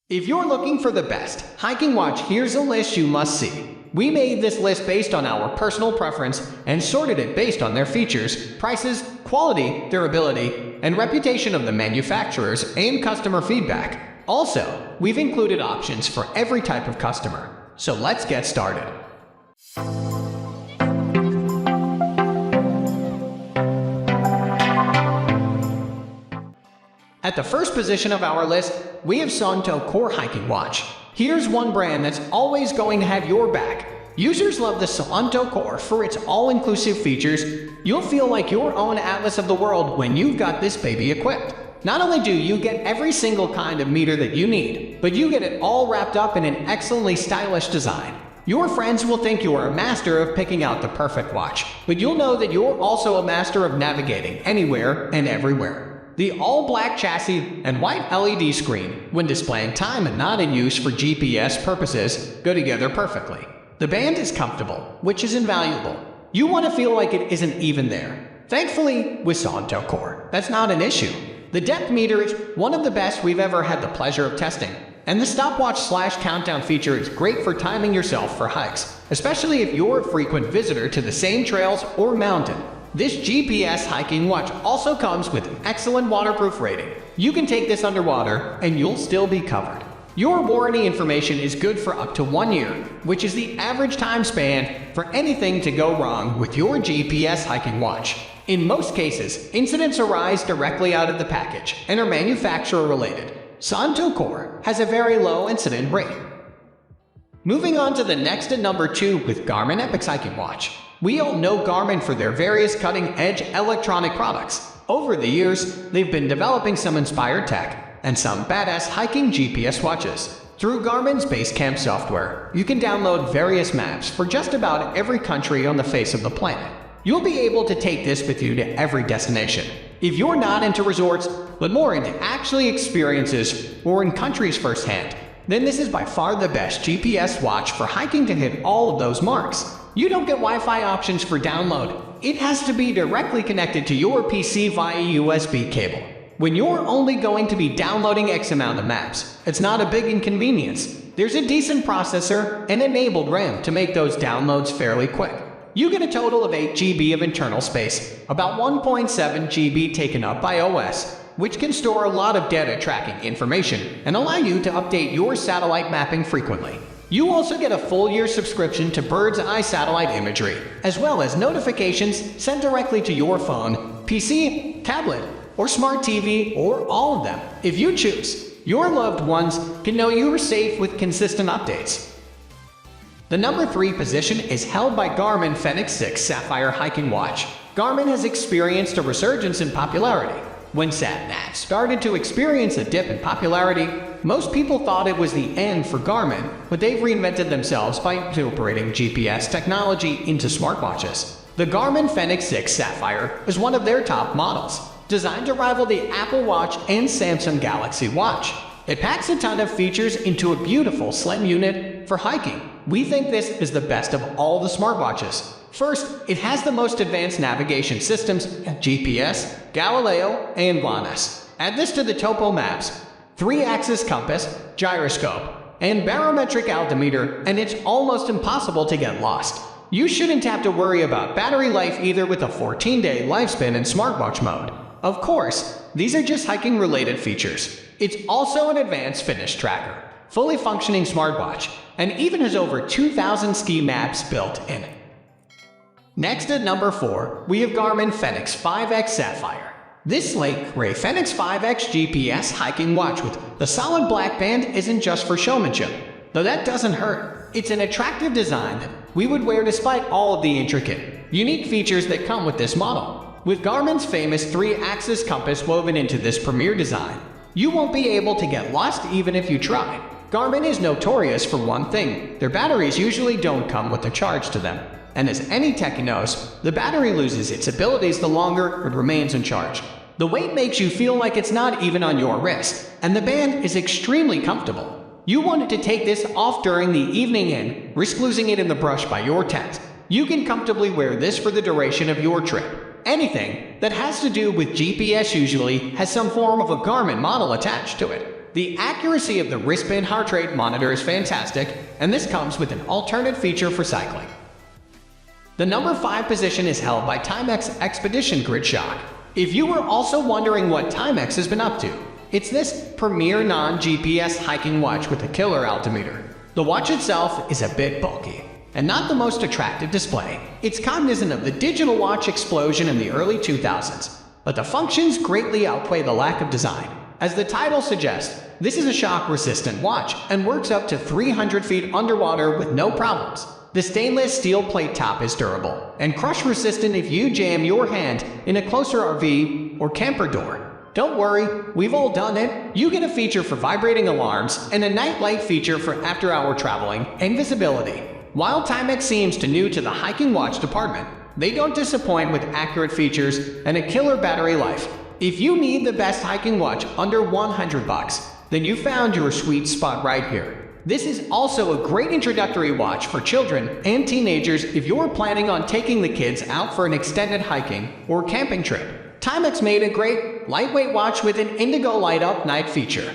If you're looking for the best hiking watch, here's a list you must see. We made this list based on our personal preference and sorted it based on their features, prices, quality, durability, and reputation of the manufacturers and customer feedback. Also, we've included options for every type of customer. So let's get started. At the first position of our list, we have Suunto Core Hiking Watch. Here's one brand that's always going to have your back. Users love the Suunto Core for its all-inclusive features. You'll feel like your own atlas of the world when you've got this baby equipped. Not only do you get every single kind of meter that you need, but you get it all wrapped up in an excellently stylish design. Your friends will think you are a master of picking out the perfect watch, but you'll know that you're also a master of navigating anywhere and everywhere. The all-black chassis and white LED screen, when displaying time and not in use for GPS purposes, go together perfectly. The band is comfortable, which is invaluable. You want to feel like it isn't even there. Thankfully, with Suunto Core, that's not an issue. The depth meter is one of the best we've ever had the pleasure of testing, and the stopwatch/countdown feature is great for timing yourself for hikes, especially if you're a frequent visitor to the same trails or mountain. This GPS hiking watch also comes with an excellent waterproof rating. You can take this underwater and you'll still be covered. Your warranty information is good for up to 1 year, which is the average time span for anything to go wrong with your GPS hiking watch. In most cases, incidents arise directly out of the package and are manufacturer related. Suunto Core has a very low incident rate. Moving on to the next at number 2 with Garmin Epix Hiking Watch. We all know Garmin for their various cutting-edge electronic products. Over the years, they've been developing some inspired tech and some badass hiking GPS watches. Through Garmin's Basecamp software, you can download various maps for just about every country on the face of the planet. You'll be able to take this with you to every destination. If you're not into resorts, but more into actually experiences or in countries firsthand, then this is by far the best GPS watch for hiking to hit all of those marks. You don't get Wi-Fi options for download. It has to be directly connected to your PC via USB cable. When you're only going to be downloading X amount of maps, it's not a big inconvenience. There's a decent processor and enabled RAM to make those downloads fairly quick. You get a total of 8 GB of internal space, about 1.7 GB taken up by OS, which can store a lot of data tracking information and allow you to update your satellite mapping frequently. You also get a full-year subscription to bird's eye satellite imagery, as well as notifications sent directly to your phone, PC, tablet, or smart TV, or all of them. If you choose, your loved ones can know you are safe with consistent updates. The number 3 position is held by Garmin Fenix 6 Sapphire Hiking Watch. Garmin has experienced a resurgence in popularity. When sat-navs started to experience a dip in popularity, most people thought it was the end for Garmin, but they've reinvented themselves by incorporating GPS technology into smartwatches. The Garmin Fenix 6 Sapphire is one of their top models, designed to rival the Apple Watch and Samsung Galaxy Watch. It packs a ton of features into a beautiful, slim unit for hiking. We think this is the best of all the smartwatches. First, it has the most advanced navigation systems, GPS, Galileo, and GLONASS. Add this to the topo maps, 3-axis compass, gyroscope, and barometric altimeter, and it's almost impossible to get lost. You shouldn't have to worry about battery life either with a 14-day lifespan in smartwatch mode. Of course, these are just hiking-related features. It's also an advanced fitness tracker, fully functioning smartwatch, and even has over 2,000 ski maps built in. Next at number 4, we have Garmin Fenix 5X Sapphire. This slate gray Fenix 5X GPS hiking watch with the solid black band isn't just for showmanship, though that doesn't hurt. It's an attractive design that we would wear despite all of the intricate, unique features that come with this model. With Garmin's famous 3-axis compass woven into this premier design, you won't be able to get lost even if you try. Garmin is notorious for one thing: their batteries usually don't come with a charge to them. And as any techie knows, the battery loses its abilities the longer it remains in charge. The weight makes you feel like it's not even on your wrist, and the band is extremely comfortable. You wanted to take this off during the evening and risk losing it in the brush by your tent. You can comfortably wear this for the duration of your trip. Anything that has to do with GPS usually has some form of a Garmin model attached to it. The accuracy of the wristband heart rate monitor is fantastic, and this comes with an alternate feature for cycling. The number 5 position is held by Timex Expedition Grid Shock. If you were also wondering what Timex has been up to, it's this premier non-GPS hiking watch with a killer altimeter. The watch itself is a bit bulky and not the most attractive display. It's cognizant of the digital watch explosion in the early 2000s, but the functions greatly outweigh the lack of design. As the title suggests, this is a shock-resistant watch and works up to 300 feet underwater with no problems. The stainless steel plate top is durable and crush-resistant if you jam your hand in a closer RV or camper door. Don't worry, we've all done it. You get a feature for vibrating alarms and a night light feature for after-hour traveling and visibility. While Timex seems new to the hiking watch department, they don't disappoint with accurate features and a killer battery life. If you need the best hiking watch under $100, then you found your sweet spot right here. This is also a great introductory watch for children and teenagers if you're planning on taking the kids out for an extended hiking or camping trip. Timex made a great, lightweight watch with an indigo light-up night feature.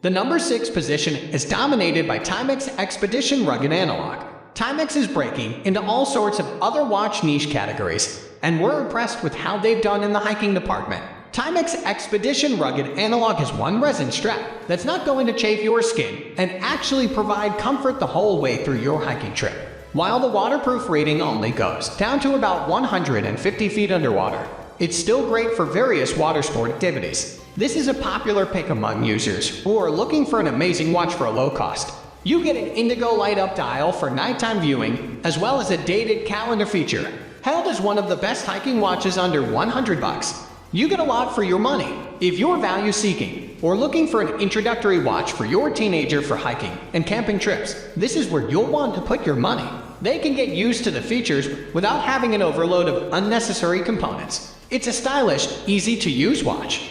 The number 6 position is dominated by Timex Expedition Rugged Analog. Timex is breaking into all sorts of other watch niche categories, and we're impressed with how they've done in the hiking department. Timex Expedition Rugged Analog has one resin strap that's not going to chafe your skin and actually provide comfort the whole way through your hiking trip. While the waterproof rating only goes down to about 150 feet underwater, it's still great for various water sport activities. This is a popular pick among users who are looking for an amazing watch for a low cost. You get an indigo light-up dial for nighttime viewing, as well as a dated calendar feature. Hailed as one of the best hiking watches under $100. You get a lot for your money. If you're value-seeking or looking for an introductory watch for your teenager for hiking and camping trips, this is where you'll want to put your money. They can get used to the features without having an overload of unnecessary components. It's a stylish, easy-to-use watch.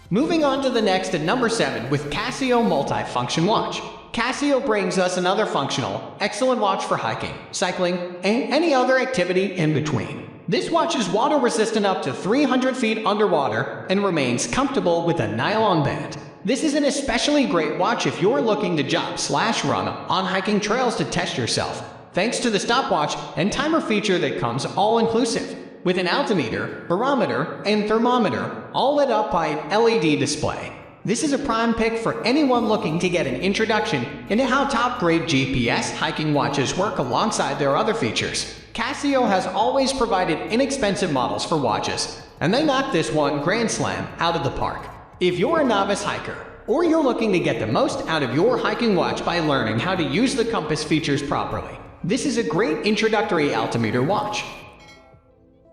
Moving on to the next at number 7 with Casio Multi-Function Watch. Casio brings us another functional, excellent watch for hiking, cycling, and any other activity in between. This watch is water resistant up to 300 feet underwater and remains comfortable with a nylon band. This is an especially great watch if you're looking to jog/run on hiking trails to test yourself, thanks to the stopwatch and timer feature that comes all-inclusive, with an altimeter, barometer, and thermometer, all lit up by an LED display. This is a prime pick for anyone looking to get an introduction into how top-grade GPS hiking watches work alongside their other features. Casio has always provided inexpensive models for watches, and they knocked this one grand slam out of the park. If you're a novice hiker, or you're looking to get the most out of your hiking watch by learning how to use the compass features properly, this is a great introductory altimeter watch.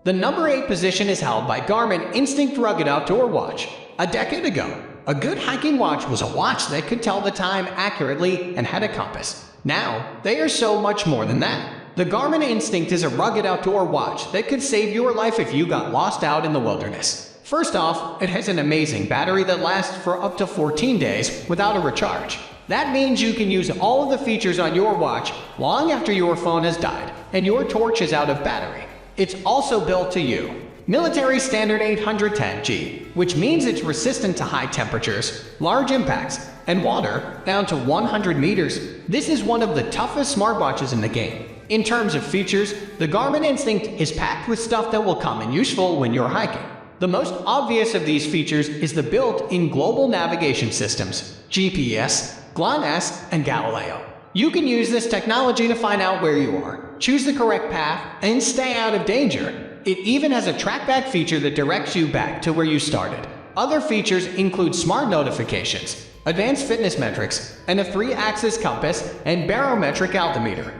The number 8 position is held by Garmin Instinct Rugged Outdoor Watch. A decade ago, a good hiking watch was a watch that could tell the time accurately and had a compass. Now, they are so much more than that. The Garmin Instinct is a rugged outdoor watch that could save your life if you got lost out in the wilderness. First off, it has an amazing battery that lasts for up to 14 days without a recharge. That means you can use all of the features on your watch long after your phone has died and your torch is out of battery. It's also built to you. Military Standard 810G, which means it's resistant to high temperatures, large impacts, and water down to 100 meters. This is one of the toughest smartwatches in the game. In terms of features, the Garmin Instinct is packed with stuff that will come in useful when you're hiking. The most obvious of these features is the built-in global navigation systems, GPS, GLONASS, and Galileo. You can use this technology to find out where you are, choose the correct path, and stay out of danger. It even has a trackback feature that directs you back to where you started. Other features include smart notifications, advanced fitness metrics, and a 3-axis compass and barometric altimeter.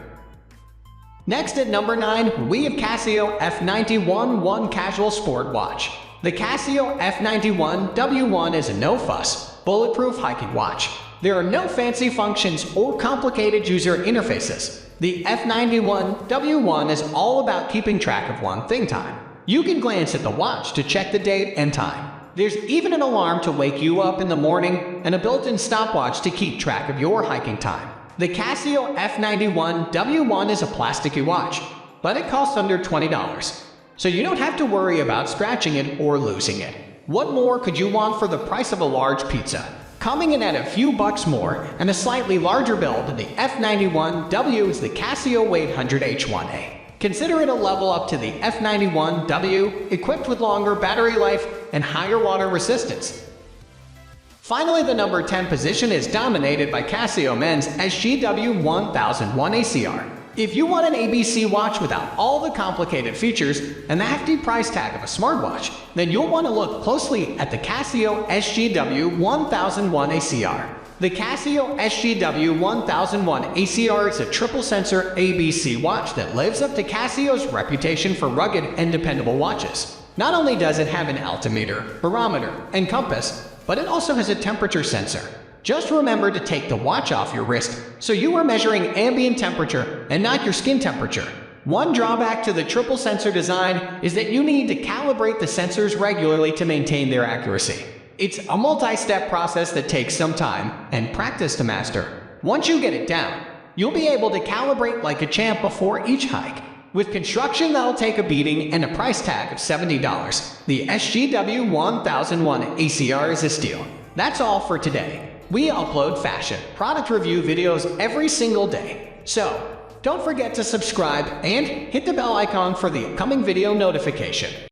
Next at number 9, we have Casio F91 One Casual Sport Watch. The Casio F91 W1 is a no-fuss, bulletproof hiking watch. There are no fancy functions or complicated user interfaces. The F91 W1 is all about keeping track of one thing time. You can glance at the watch to check the date and time. There's even an alarm to wake you up in the morning and a built-in stopwatch to keep track of your hiking time. The Casio F91 W1 is a plasticky watch, but it costs under $20, so you don't have to worry about scratching it or losing it. What more could you want for the price of a large pizza? Coming in at a few bucks more and a slightly larger build than the F91W is the Casio 800H1A. Consider it a level up to the F91W, equipped with longer battery life and higher water resistance. Finally, the number 10 position is dominated by Casio Men's SGW1001ACR. If you want an ABC watch without all the complicated features and the hefty price tag of a smartwatch, then you'll want to look closely at the Casio SGW1001ACR. The Casio SGW1001ACR is a triple-sensor ABC watch that lives up to Casio's reputation for rugged and dependable watches. Not only does it have an altimeter, barometer, and compass, but it also has a temperature sensor. Just remember to take the watch off your wrist so you are measuring ambient temperature and not your skin temperature. One drawback to the triple sensor design is that you need to calibrate the sensors regularly to maintain their accuracy. It's a multi-step process that takes some time and practice to master. Once you get it down, you'll be able to calibrate like a champ before each hike. With construction that'll take a beating and a price tag of $70, the SGW1001ACR is a steal. That's all for today. We upload fashion product review videos every single day. So, don't forget to subscribe and hit the bell icon for the upcoming video notification.